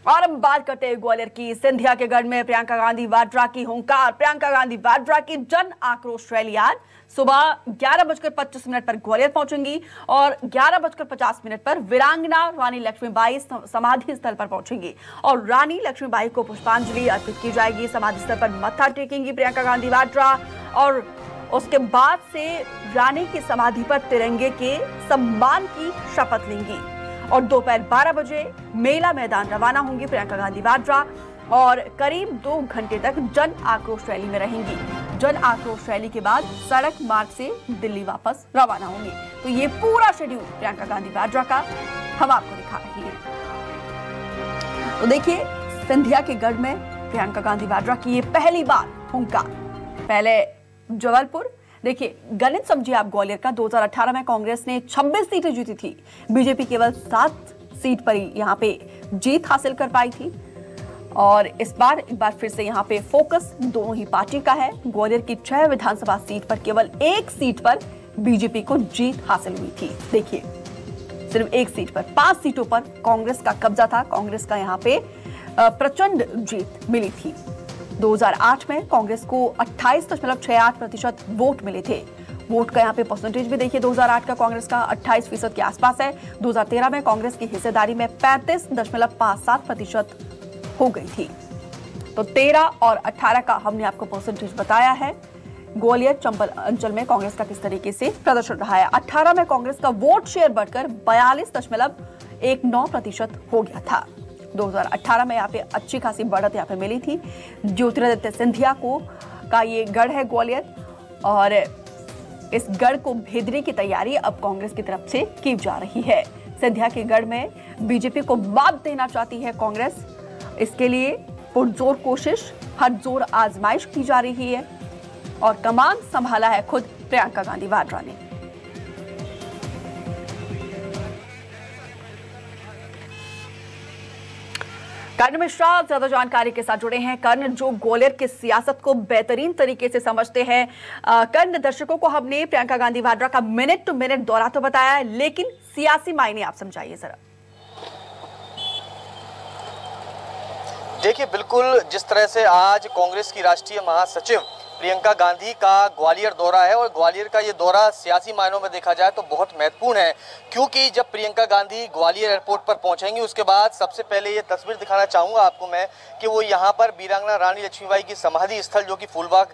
और हम बात करते हैं ग्वालियर की। सिंधिया के गढ़ में प्रियंका गांधी वाड्रा की हुंकार। प्रियंका गांधी वाड्रा की जन आक्रोश रैली आज सुबह 11:25 पर ग्वालियर पहुंचेंगी और 11:50 पर वीरांगना रानी लक्ष्मीबाई समाधि स्थल पर पहुंचेंगी और रानी लक्ष्मीबाई को पुष्पांजलि अर्पित की जाएगी। समाधि स्थल पर मत्था टेकेंगी प्रियंका गांधी वाड्रा और उसके बाद से रानी की समाधि पर तिरंगे के सम्मान की शपथ लेंगी और दोपहर 12 बजे मेला मैदान रवाना होंगी प्रियंका गांधी वाड्रा और करीब 2 घंटे तक जन आक्रोश रैली में रहेंगी। जन आक्रोश रैली के बाद सड़क मार्ग से दिल्ली वापस रवाना होंगी। तो ये पूरा शेड्यूल प्रियंका गांधी वाड्रा का हम आपको दिखा रही है। तो देखिए, सिंधिया के गढ़ में प्रियंका गांधी वाड्रा की ये पहली बार हुंकार। पहले जबलपुर, देखिए गणित समझिए आप ग्वालियर का। 2018 में कांग्रेस ने 26 सीटें जीती थी, बीजेपी केवल 7 सीट पर ही यहाँ पे जीत हासिल कर पाई थी और इस बार एक बार फिर से यहाँ पे फोकस दोनों ही पार्टी का है। ग्वालियर की 6 विधानसभा सीट पर केवल 1 सीट पर बीजेपी को जीत हासिल हुई थी। देखिए, सिर्फ 1 सीट पर, 5 सीटों पर कांग्रेस का कब्जा था। कांग्रेस का यहाँ पे प्रचंड जीत मिली थी। 2008 में कांग्रेस को 28.68% वोट मिले थे। वोट का यहाँ पे परसेंटेज भी देखिए, 2008 का कांग्रेस का 28% के आसपास है। 2013 में कांग्रेस की हिस्सेदारी में 35.57% हो गई थी। तो 13 और 18 का हमने आपको परसेंटेज बताया है। ग्वालियर चंबल अंचल में कांग्रेस का किस तरीके से प्रदर्शन रहा है। 18 में कांग्रेस का वोट शेयर बढ़कर 42.19% हो गया था। 2018 में यहाँ पे अच्छी खासी बढ़त यहाँ पे मिली थी। ज्योतिरादित्य सिंधिया का ये गढ़ है ग्वालियर और इस गढ़ को भेदने की तैयारी अब कांग्रेस की तरफ से की जा रही है। सिंधिया के गढ़ में बीजेपी को मात देना चाहती है कांग्रेस। इसके लिए पुरजोर कोशिश, हर जोर आजमाइश की जा रही है और कमान संभाला है खुद प्रियंका गांधी वाड्रा ने। कर्ण मिश्रा ज्यादा जानकारी के साथ जुड़े हैं। कर्ण, जो ग्वालियर की सियासत को बेहतरीन तरीके से समझते हैं, कर्ण, दर्शकों को हमने प्रियंका गांधी वाड्रा का मिनट टू मिनट दौरा तो बताया है, लेकिन सियासी मायने आप समझाइए जरा। देखिए, बिल्कुल जिस तरह से आज कांग्रेस की राष्ट्रीय महासचिव प्रियंका गांधी का ग्वालियर दौरा है और ग्वालियर का ये दौरा सियासी मायनों में देखा जाए तो बहुत महत्वपूर्ण है, क्योंकि जब प्रियंका गांधी ग्वालियर एयरपोर्ट पर पहुंचेंगी उसके बाद सबसे पहले ये तस्वीर दिखाना चाहूँगा आपको मैं कि वो यहाँ पर वीरांगना रानी लक्ष्मीबाई की समाधि स्थल जो कि फूलबाग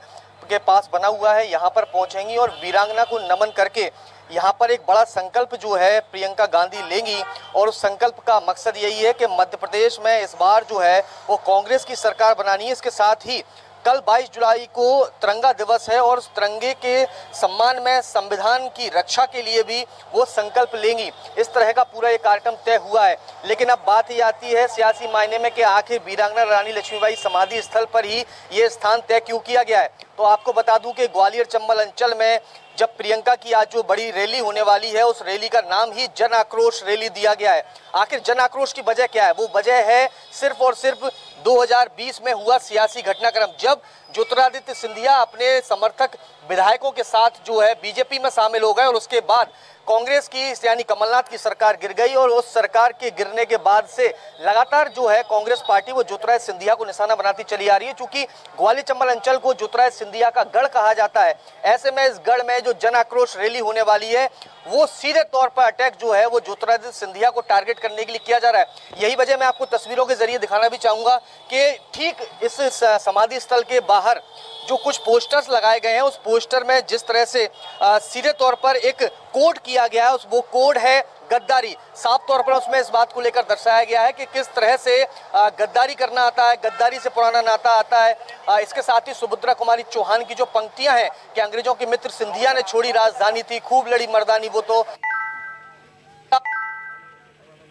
के पास बना हुआ है, यहाँ पर पहुँचेंगी और वीरांगना को नमन करके यहाँ पर एक बड़ा संकल्प जो है प्रियंका गांधी लेंगी और उस संकल्प का मकसद यही है कि मध्य प्रदेश में इस बार जो है वो कांग्रेस की सरकार बनानी है। इसके साथ ही कल 22 जुलाई को तिरंगा दिवस है और उस तिरंगे के सम्मान में संविधान की रक्षा के लिए भी वो संकल्प लेंगी। इस तरह का पूरा ये कार्यक्रम तय हुआ है। लेकिन अब बात ये आती है सियासी मायने में कि आखिर वीरांगना रानी लक्ष्मीबाई समाधि स्थल पर ही ये स्थान तय क्यों किया गया है। तो आपको बता दूं कि ग्वालियर चंबल अंचल में जब प्रियंका की आज जो बड़ी रैली होने वाली है उस रैली का नाम ही जन आक्रोश रैली दिया गया है। आखिर जन आक्रोश की वजह क्या है? वो वजह है सिर्फ और सिर्फ 2020 में हुआ सियासी घटनाक्रम, जब ज्योतिरादित्य सिंधिया अपने समर्थक विधायकों के साथ जो है बीजेपी में शामिल हो गए और उसके बाद कांग्रेस की यानी कमलनाथ की सरकार गिर गई और उस सरकार के गिरने के बाद से लगातार जो है कांग्रेस पार्टी वो ज्योतिरादित्य सिंधिया को निशाना बनाती चली आ रही है। चूंकि ग्वालियर चंबल अंचल को ज्योतिरादित्य सिंधिया का गढ़ कहा जाता है, ऐसे में इस गढ़ में जो जन आक्रोश रैली होने वाली है वो सीधे तौर पर अटैक जो है वो ज्योतिरादित्य सिंधिया को टारगेट करने के लिए किया जा रहा है। यही वजह मैं आपको तस्वीरों के जरिए दिखाना भी चाहूंगा कि ठीक इस समाधि स्थल के बाहर जो कुछ पोस्टर्स लगाए गए हैं उस पोस्टर में जिस तरह से सीधे तौर पर एक कोड किया गया है वो कोड है गद्दारी। साफ तौर पर उसमें इस बात को लेकर दर्शाया गया है कि किस तरह से गद्दारी करना आता है, गद्दारी से पुराना नाता आता है। इसके साथ ही सुभद्रा कुमारी चौहान की जो पंक्तियां हैं कि अंग्रेजों के मित्र सिंधिया ने छोड़ी राजधानी थी, खूब लड़ी मर्दानी, वो तो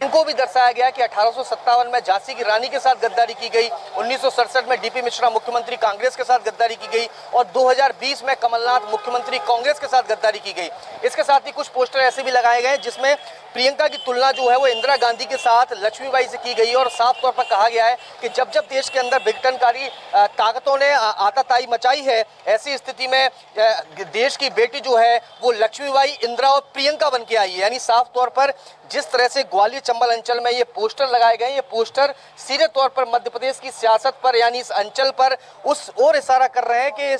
इनको भी दर्शाया गया कि 1857 में झांसी की रानी के साथ गद्दारी की गई, 1967 में डीपी मिश्रा मुख्यमंत्री कांग्रेस के साथ गद्दारी की गई और 2020 में कमलनाथ मुख्यमंत्री कांग्रेस के साथ गद्दारी की गई। इसके साथ ही कुछ पोस्टर ऐसे भी लगाए गए जिसमें प्रियंका की तुलना जो है वो इंदिरा गांधी के साथ लक्ष्मीबाई से की गई है और साफ तौर पर कहा गया है कि जब जब देश के अंदर विघटनकारी ताकतों ने आताताई मचाई है, ऐसी स्थिति में देश की बेटी जो है वो लक्ष्मीबाई, इंदिरा और प्रियंका बन के आई है। यानी साफ तौर पर जिस तरह से ग्वालियर चंबल अंचल में ये पोस्टर लगाए गए, ये पोस्टर सीधे तौर पर मध्य प्रदेश की सियासत पर यानी इस अंचल पर उस और इशारा कर रहे हैं कि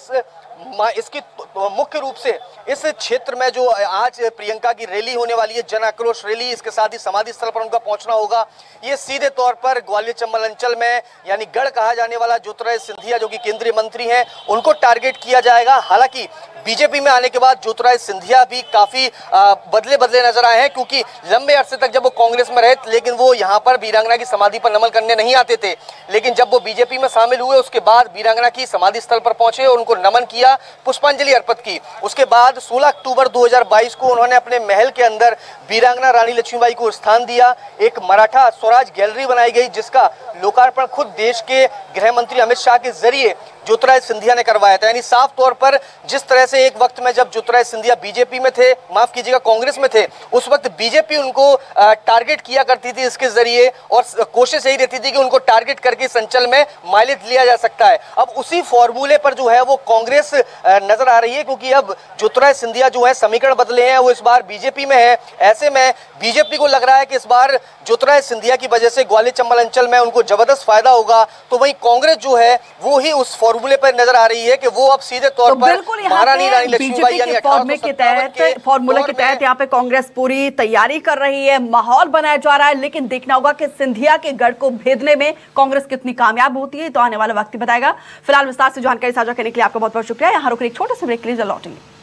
इसकी मुख्य रूप से इस क्षेत्र में जो आज प्रियंका की रैली होने वाली है, जन आक्रोश रैली, इसके साथ ही समाधि स्थल पर उनका पहुंचना होगा, ये सीधे तौर पर ग्वालियर चंबल अंचल में यानी गढ़ कहा जाने वाला ज्योतिरादित्य सिंधिया जो कि केंद्रीय मंत्री हैं उनको टारगेट किया जाएगा। हालांकि बीजेपी में आने के बाद ज्योतिरादित्य सिंधिया भी काफी बदले नजर आए हैं, क्योंकि लंबे अरसे तक जब वो कांग्रेस में रहे लेकिन वो यहाँ पर वीरांगना की समाधि पर नमन करने नहीं आते थे, लेकिन जब वो बीजेपी में शामिल हुए उसके बाद वीरांगना की समाधि स्थल पर पहुंचे और उनको नमन किया, पुष्पांजलि अर्पित की। उसके बाद 16 अक्टूबर 2022 को उन्होंने अपने महल के अंदर वीरांगना रानी लक्ष्मीबाई को स्थान दिया। एक मराठा स्वराज गैलरी बनाई गई जिसका लोकार्पण खुद देश के गृह मंत्री अमित शाह के जरिए ज्योतिरादित्य सिंधिया ने करवाया था। यानी साफ तौर पर जिस तरह से एक वक्त में जब ज्योतिरादित्य सिंधिया बीजेपी में थे, माफ कीजिएगा कांग्रेस में थे, उस वक्त बीजेपी उनको टारगेट किया करती थी इसके जरिए और कोशिश यही रहती थी कि उनको टारगेट करके इस अंचल में माइलेज लिया जा सकता है। अब उसी फॉर्मूले पर जो है वो कांग्रेस नजर आ रही है, क्योंकि अब ज्योतिरादित्य सिंधिया जो है समीकरण बदले हैं, वो इस बार बीजेपी में है। ऐसे में बीजेपी को लग रहा है कि इस बार ज्योतिरादित्य सिंधिया की वजह से ग्वालियर चंबल अंचल में उनको जबरदस्त फायदा होगा। तो वहीं कांग्रेस जो है वो ही उस फॉर्मूले पर नजर आ रही है कि वो अब सीधे तौर पर महारानी रानी लक्ष्मीबाई यानी फॉर्मूले के तहत यहाँ पे कांग्रेस पूरी तैयारी कर रही है, माहौल बनाया जा रहा है। लेकिन देखना होगा कि सिंधिया के गढ़ को भेदने में कांग्रेस कितनी कामयाब होती है, तो आने वाला वक्त ही बताएगा। फिलहाल विस्तार से जानकारी साझा करने के लिए आपका बहुत बहुत शुक्रिया। यहाँ रुकने एक छोटे से ब्रेक के लिए लौटेंगे।